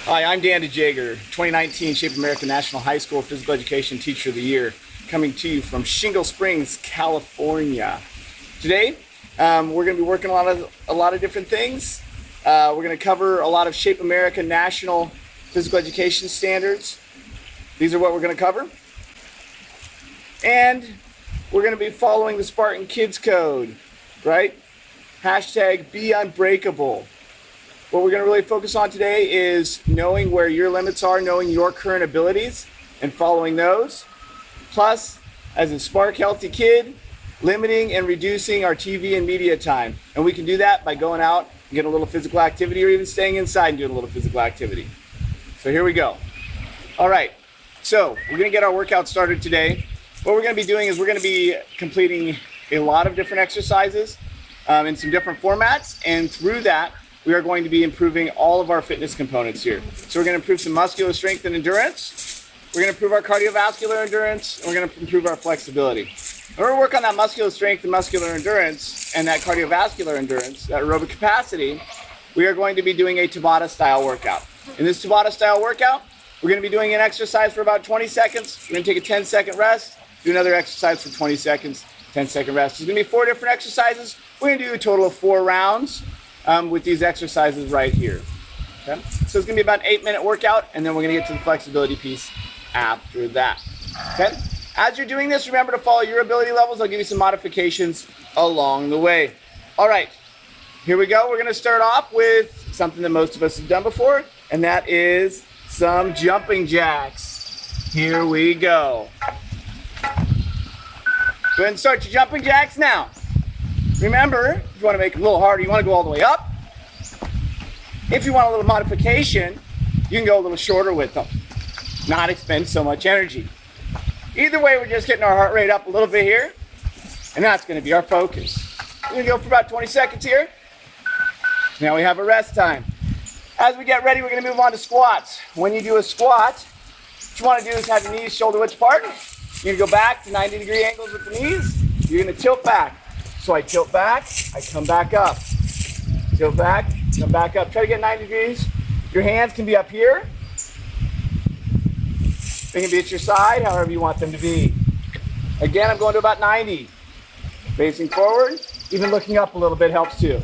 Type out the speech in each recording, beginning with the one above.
Hi, I'm Dan DeJager, 2019 Shape America National High School Physical Education Teacher of the Year, coming to you from Shingle Springs, California. Today, we're going to be working on a lot of different things. We're going to cover a lot of Shape America National Physical Education standards. These are what we're going to cover. And we're going to be following the Spartan Kids Code, right? Hashtag be unbreakable. What we're going to really focus on today is knowing where your limits are, knowing your current abilities, and following those. Plus, as a Spark Healthy kid, limiting and reducing our TV and media time. And we can do that by going out and getting a little physical activity, or even staying inside and doing a little physical activity. So here we go. All right, so we're going to get our workout started today. What we're going to be doing is we're going to be completing a lot of different exercises in some different formats, and through that, we are going to be improving all of our fitness components here. So we're going to improve some muscular strength and endurance. We're going to improve our cardiovascular endurance, and we're going to improve our flexibility. In order to work on that muscular strength and muscular endurance and that cardiovascular endurance, that aerobic capacity, we are going to be doing a Tabata-style workout. In this Tabata-style workout, we're going to be doing an exercise for about 20 seconds. We're going to take a 10-second rest, do another exercise for 20 seconds, 10-second rest. There's going to be 4 different exercises. We're going to do a total of 4 rounds. With these exercises right here. Okay? So it's going to be about an 8-minute workout, and then we're going to get to the flexibility piece after that. Okay? As you're doing this, remember to follow your ability levels. I'll give you some modifications along the way. All right, here we go. We're going to start off with something that most of us have done before, and that is some jumping jacks. Here we go. Go ahead and start your jumping jacks now. Remember, if you want to make it a little harder, you want to go all the way up. If you want a little modification, you can go a little shorter with them, not expend so much energy. Either way, we're just getting our heart rate up a little bit here, and that's going to be our focus. We're going to go for about 20 seconds here. Now we have a rest time. As we get ready, we're going to move on to squats. When you do a squat, what you want to do is have your knees shoulder width apart. You're going to go back to 90-degree angles with the knees. You're going to tilt back. So I tilt back, I come back up. Tilt back, come back up. Try to get 90 degrees. Your hands can be up here. They can be at your side, however you want them to be. Again, I'm going to about 90. Facing forward, even looking up a little bit helps too.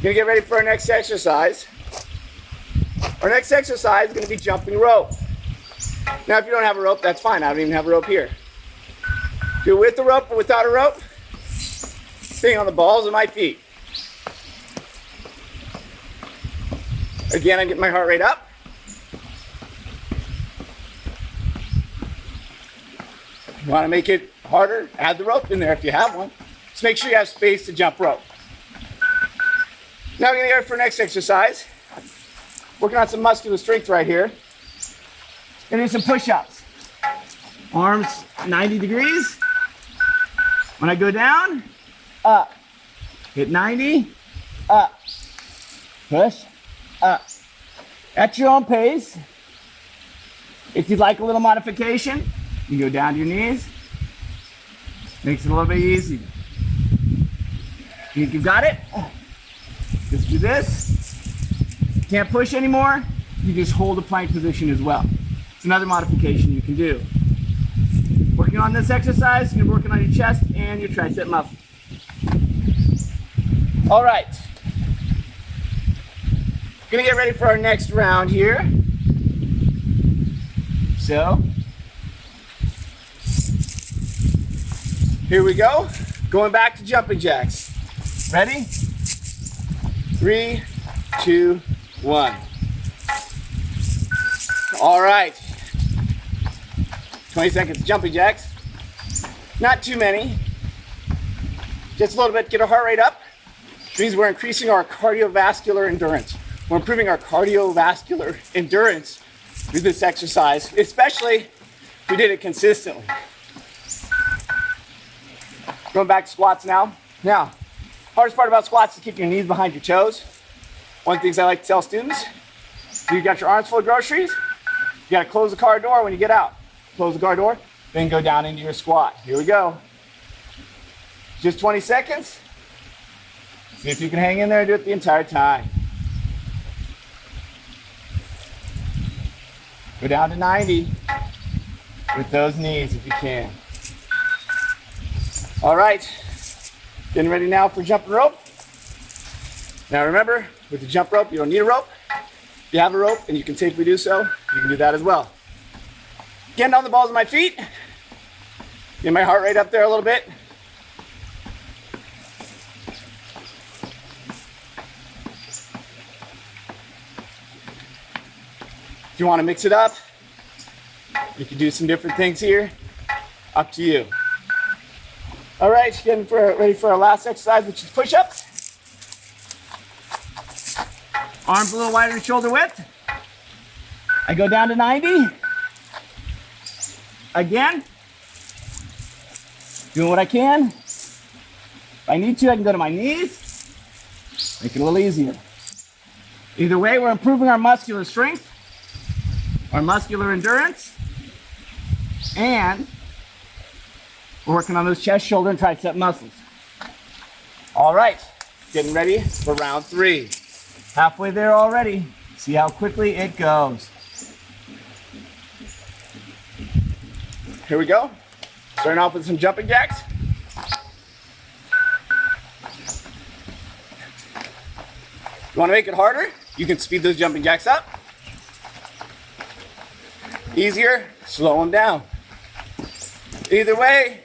Gonna get ready for our next exercise. Our next exercise is gonna be jumping rope. Now, if you don't have a rope, that's fine. I don't even have a rope here. Do it with the rope or without a rope. Staying on the balls of my feet. Again, I'm getting my heart rate up. You want to make it harder? Add the rope in there if you have one. Just make sure you have space to jump rope. Now we're going to go for our next exercise. Working on some muscular strength right here. Going to do some push-ups. Arms 90 degrees. When I go down, up, hit 90, up, push, up. At your own pace. If you'd like a little modification, you can go down to your knees. Makes it a little bit easier. Think you've got it? Just do this. Can't push anymore, you just hold the plank position as well. It's another modification you can do. Working on this exercise, you're working on your chest and your tricep muscle. All right. Gonna get ready for our next round here. So, here we go. Going back to jumping jacks. Ready? 3, 2, 1. All right. 20 seconds, jumping jacks. Not too many. Just a little bit, get our heart rate up. Which means we're increasing our cardiovascular endurance. We're improving our cardiovascular endurance through this exercise, especially if we did it consistently. Going back to squats now. Now, hardest part about squats is keeping your knees behind your toes. One of the things I like to tell students, you got your arms full of groceries, you gotta close the car door when you get out. Close the car door, then go down into your squat. Here we go. Just 20 seconds. See if you can hang in there and do it the entire time. Go down to 90 with those knees if you can. All right, getting ready now for jumping rope. Now remember, with the jump rope, you don't need a rope. If you have a rope and you can safely do so, you can do that as well. Getting on the balls of my feet. Get my heart rate up there a little bit. If you want to mix it up, you can do some different things here. Up to you. All right, getting ready for our last exercise, which is push-ups. Arms a little wider than shoulder width. I go down to 90. Again. Doing what I can. If I need to, I can go to my knees. Make it a little easier. Either way, we're improving our muscular strength, our muscular endurance, and we're working on those chest, shoulder, and tricep muscles. All right, getting ready for round 3. Halfway there already. See how quickly it goes. Here we go. Starting off with some jumping jacks. If you want to make it harder, you can speed those jumping jacks up. Easier, slow them down. Either way,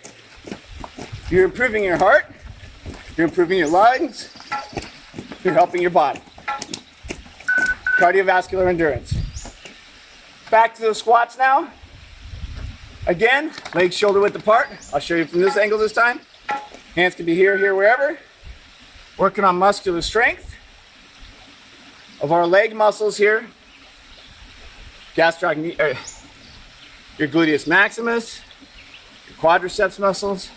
you're improving your heart, you're improving your lungs, you're helping your body. Cardiovascular endurance. Back to the squats now. Again, legs shoulder width apart. I'll show you from this angle this time. Hands can be here, here, wherever. Working on muscular strength of our leg muscles here. Your gluteus maximus, your quadriceps muscles.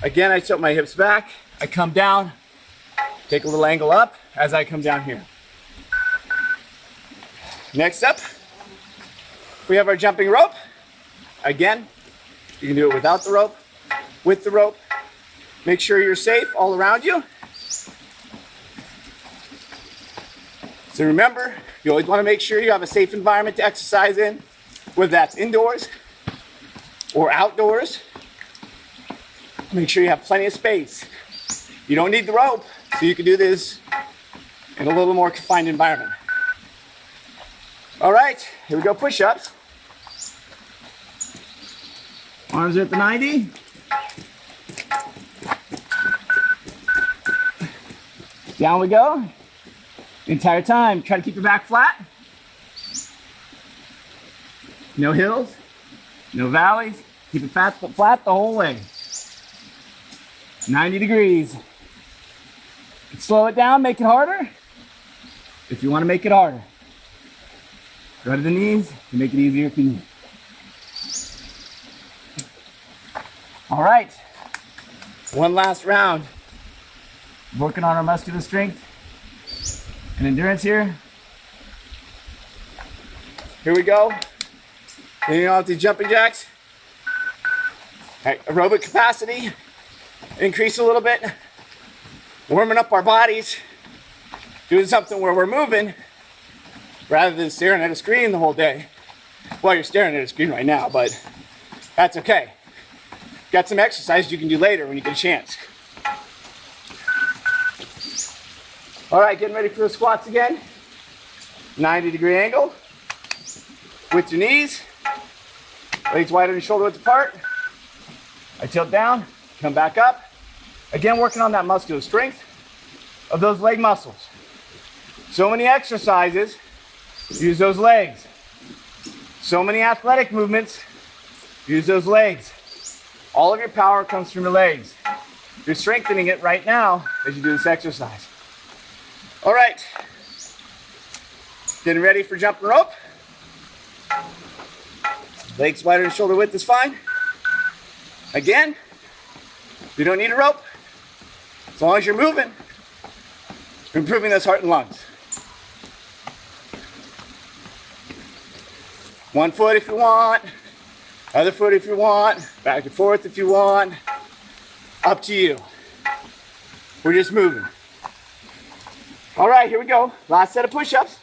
Again, I tilt my hips back. I come down, take a little angle up as I come down here. Next up, we have our jumping rope. Again, you can do it without the rope, with the rope. Make sure you're safe all around you. So remember, you always want to make sure you have a safe environment to exercise in, whether that's indoors or outdoors. Make sure you have plenty of space. You don't need the rope, so you can do this in a little more confined environment. All right, here we go, push-ups. Arms are at the 90. Down we go. The entire time, try to keep your back flat. No hills, no valleys. Keep it flat the whole way. 90 degrees. Slow it down, make it harder. If you want to make it harder. Go to the knees to make it easier if you need. All right, one last round. Working on our muscular strength and endurance here. Here we go. Getting off the jumping jacks. All right, aerobic capacity, increase a little bit. Warming up our bodies, doing something where we're moving rather than staring at a screen the whole day. Well, you're staring at a screen right now, but that's okay. Got some exercise you can do later when you get a chance. All right, getting ready for the squats again. 90-degree angle. With your knees. Legs wider than shoulder width apart. I tilt down, come back up. Again, working on that muscular strength of those leg muscles. So many exercises, use those legs. So many athletic movements, use those legs. All of your power comes from your legs. You're strengthening it right now as you do this exercise. All right, getting ready for jumping rope. Legs wider than shoulder width is fine. Again, you don't need a rope. As long as you're moving, you're improving those heart and lungs. One foot if you want, other foot if you want, back and forth if you want. Up to you. We're just moving. All right, here we go. Last set of push-ups.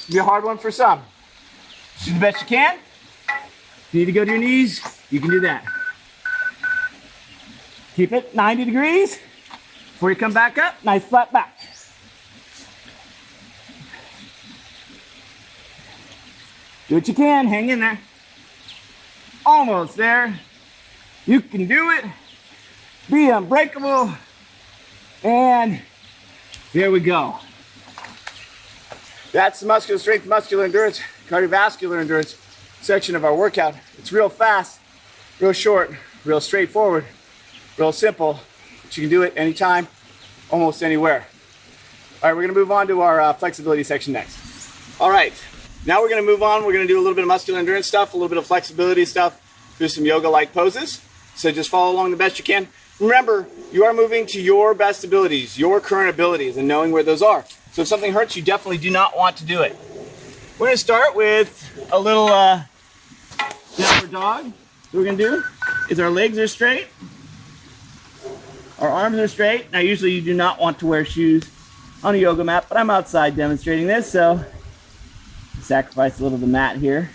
It'll be a hard one for some. Do the best you can. If you need to go to your knees, you can do that. Keep it 90 degrees. Before you come back up, nice flat back. Do what you can, hang in there. Almost there. You can do it. Be unbreakable. And there we go. That's the muscular strength, muscular endurance, cardiovascular endurance section of our workout. It's real fast, real short, real straightforward, real simple. But you can do it anytime, almost anywhere. All right, we're gonna move on to our flexibility section next. All right, now we're gonna move on. We're gonna do a little bit of muscular endurance stuff, a little bit of flexibility stuff, do some yoga-like poses. So just follow along the best you can. Remember, you are moving to your best abilities, your current abilities, and knowing where those are. So if something hurts, you definitely do not want to do it. We're gonna start with a little downward dog. What we're gonna do is our legs are straight, our arms are straight. Now usually you do not want to wear shoes on a yoga mat, but I'm outside demonstrating this, so sacrifice a little of the mat here.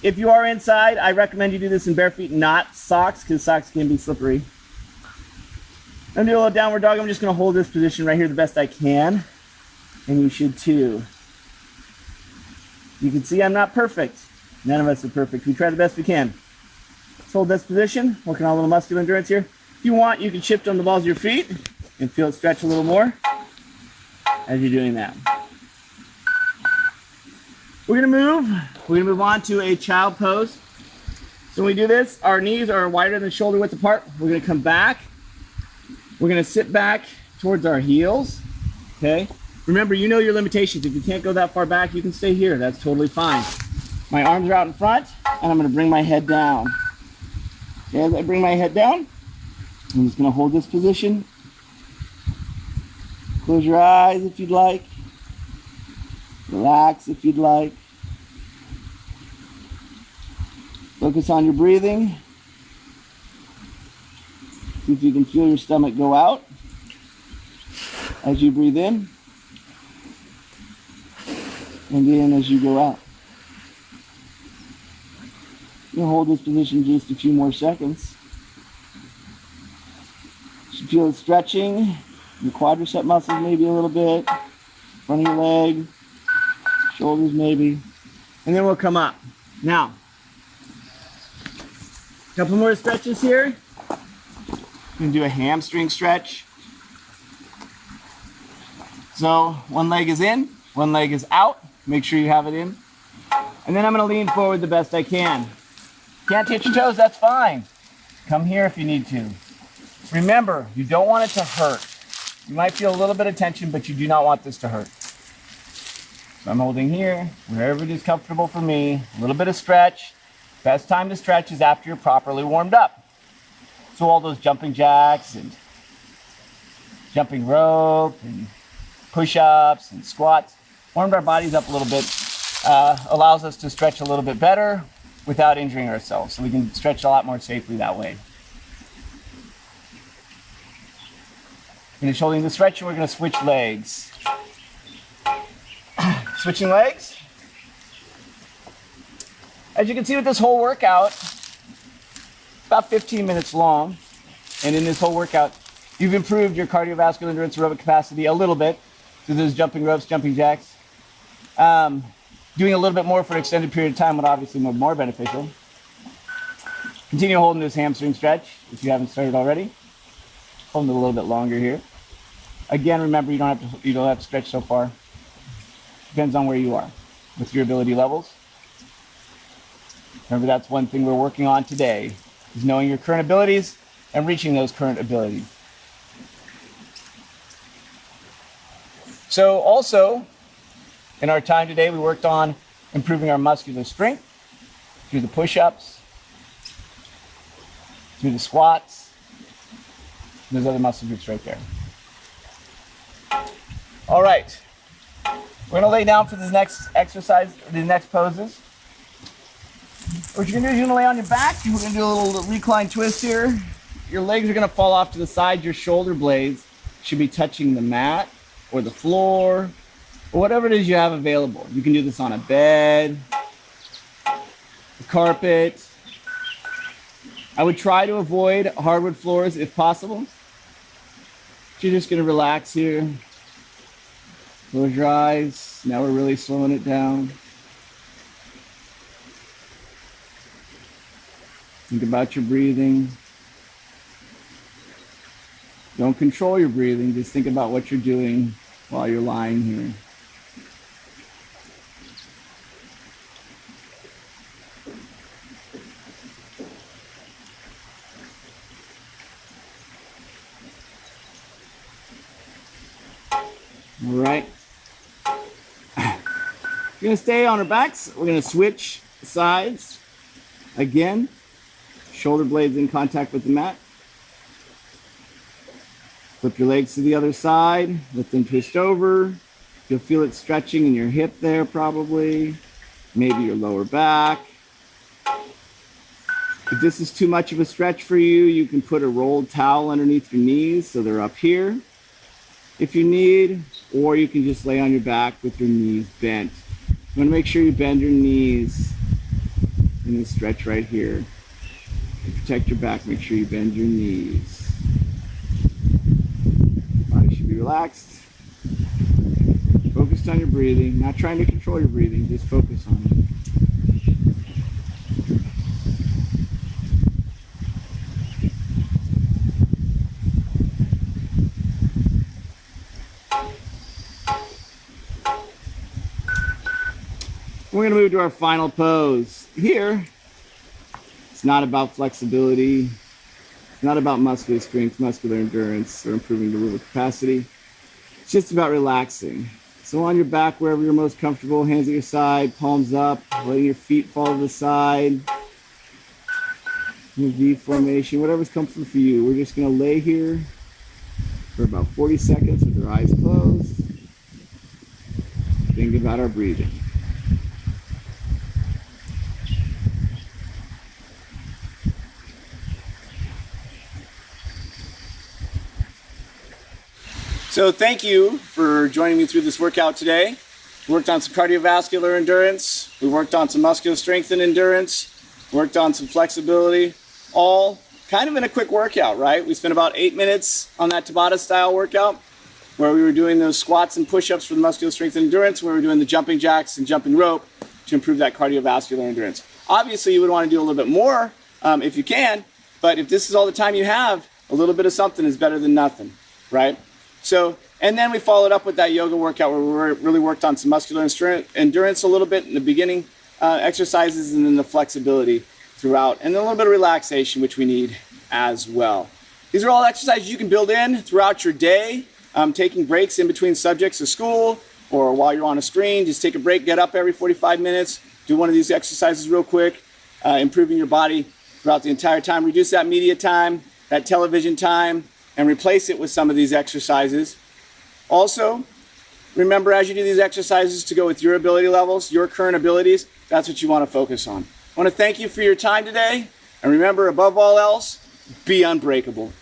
If you are inside, I recommend you do this in bare feet, not socks, because socks can be slippery. I'm gonna do a little downward dog. I'm just gonna hold this position right here the best I can, and you should too. You can see I'm not perfect. None of us are perfect. We try the best we can. Let's hold this position, working on a little muscular endurance here. If you want, you can shift on the balls of your feet and feel it stretch a little more as you're doing that. We're gonna move on to a child pose. So when we do this, our knees are wider than shoulder width apart. We're gonna come back. We're gonna sit back towards our heels, okay? Remember, you know your limitations. If you can't go that far back, you can stay here. That's totally fine. My arms are out in front, and I'm gonna bring my head down. Okay, as I bring my head down, I'm just gonna hold this position. Close your eyes if you'd like. Relax if you'd like. Focus on your breathing. See if you can feel your stomach go out as you breathe in, and in as you go out. You'll hold this position just a few more seconds. You should feel it stretching, your quadricep muscles maybe a little bit, front of your leg, shoulders maybe, and then we'll come up. Now, a couple more stretches here. I'm gonna do a hamstring stretch. So one leg is in, one leg is out. Make sure you have it in. And then I'm gonna lean forward the best I can. Can't touch your toes, that's fine. Come here if you need to. Remember, you don't want it to hurt. You might feel a little bit of tension, but you do not want this to hurt. So I'm holding here, wherever it is comfortable for me. A little bit of stretch. Best time to stretch is after you're properly warmed up. So all those jumping jacks and jumping rope and push-ups and squats, warmed our bodies up a little bit, allows us to stretch a little bit better without injuring ourselves. So we can stretch a lot more safely that way. Finish holding the stretch and we're gonna switch legs. Switching legs. As you can see with this whole workout, about 15 minutes long. And in this whole workout, you've improved your cardiovascular endurance aerobic capacity a little bit through those jumping ropes, jumping jacks. Doing a little bit more for an extended period of time would obviously be more beneficial. Continue holding this hamstring stretch if you haven't started already. Hold it a little bit longer here. Again, remember you don't have to stretch so far. Depends on where you are with your ability levels. Remember, that's one thing we're working on today, is knowing your current abilities and reaching those current abilities. So also, in our time today, we worked on improving our muscular strength through the push-ups, through the squats, and those other muscle groups right there. All right, we're gonna lay down for this next exercise, these next poses. What you're gonna do is you're gonna lay on your back. We're gonna do a little recline twist here. Your legs are gonna fall off to the side. Your shoulder blades should be touching the mat or the floor or whatever it is you have available. You can do this on a bed, a carpet. I would try to avoid hardwood floors if possible. You're just going to relax here. Close your eyes. Now we're really slowing it down. Think about your breathing. Don't control your breathing. Just think about what you're doing while you're lying here. All right. We're going to stay on our backs. We're going to switch sides. Again, shoulder blades in contact with the mat. Flip your legs to the other side. Let them twist over. You'll feel it stretching in your hip there probably. Maybe your lower back. If this is too much of a stretch for you, you can put a rolled towel underneath your knees so they're up here if you need, or you can just lay on your back with your knees bent. You want to make sure you bend your knees in this stretch right here. To protect your back, make sure you bend your knees. Body should be relaxed. Focused on your breathing, not trying to control your breathing, just focus on it. We're going to move to our final pose. Here, it's not about flexibility. It's not about muscular strength, muscular endurance, or improving the liver capacity. It's just about relaxing. So on your back, wherever you're most comfortable, hands at your side, palms up, letting your feet fall to the side. In a V formation, whatever's comfortable for you. We're just going to lay here for about 40 seconds with our eyes closed. Think about our breathing. So thank you for joining me through this workout today. We worked on some cardiovascular endurance. We worked on some muscular strength and endurance. Worked on some flexibility. All kind of in a quick workout, right? We spent about 8 minutes on that Tabata-style workout where we were doing those squats and push-ups for the muscular strength and endurance, where we were doing the jumping jacks and jumping rope to improve that cardiovascular endurance. Obviously, you would want to do a little bit more if you can, but if this is all the time you have, a little bit of something is better than nothing, right? So, and then we followed up with that yoga workout where we really worked on some muscular endurance a little bit in the beginning exercises, and then the flexibility throughout, and then a little bit of relaxation, which we need as well. These are all exercises you can build in throughout your day, taking breaks in between subjects of school or while you're on a screen. Just take a break, get up every 45 minutes, do one of these exercises real quick, improving your body throughout the entire time. Reduce that media time, that television time, and replace it with some of these exercises. Also, remember as you do these exercises to go with your ability levels, your current abilities. That's what you want to focus on. I want to thank you for your time today. And remember, above all else, be unbreakable.